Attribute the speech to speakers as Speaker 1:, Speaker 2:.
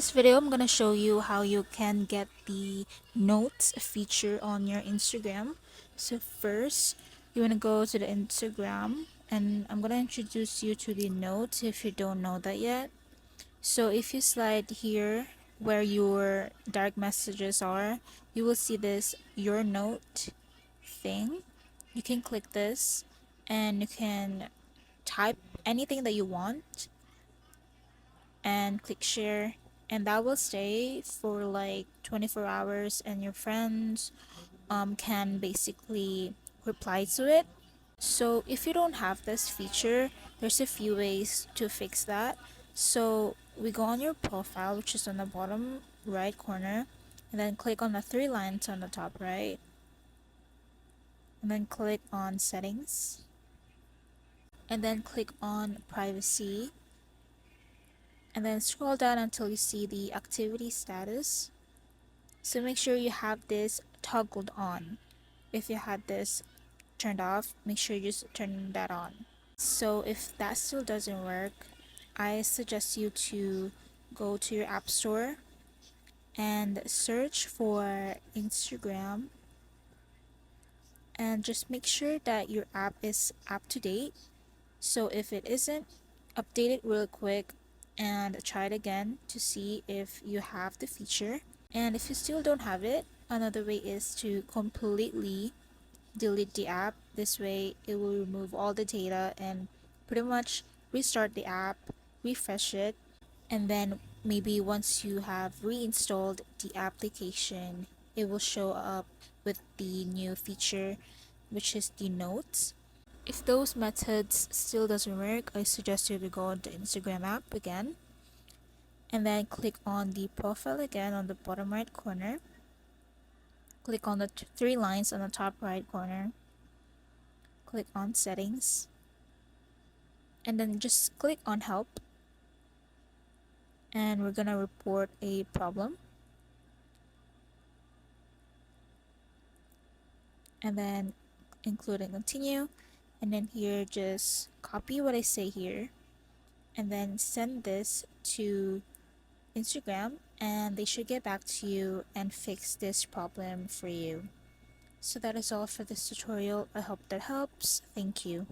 Speaker 1: this video, I'm gonna show you how you can get the notes feature on your Instagram. So first, you wanna go to the Instagram, and I'm gonna introduce you to the notes if you don't know that yet. So if you slide here where your dark messages are, you will see this your note thing. You can click this, and you can type anything that you want and click share, and that will stay for like 24 hours, and your friends can basically reply to it. So if you don't have this feature, there's a few ways to fix that. So we go on your profile, which is on the bottom right corner, and then click on the three lines on the top right, and then click on settings, and then click on privacy, and then scroll down until you see the activity status. So make sure you have this toggled on. If you had this turned off, make sure you just turn that on. So if that still doesn't work, I suggest you to go to your app store and search for Instagram, and just make sure that your app is up to date. So if it isn't, update it real quick and try it again to see if you have the feature. And if you still don't have it, another way is to completely delete the app. This way it will remove all the data and pretty much restart the app, refresh it, and then maybe once you have reinstalled the application, it will show up with the new feature, which is the notes. If those methods still doesn't work, I suggest you to go on the Instagram app again, and then click on the profile again on the bottom right corner. Click on the three lines on the top right corner. Click on settings, and then just click on help, and we're gonna report a problem, and then include and continue, and then here just copy what I say here, and then send this to Instagram, and they should get back to you and fix this problem for you. So that is all for this tutorial. I hope that helps. Thank you.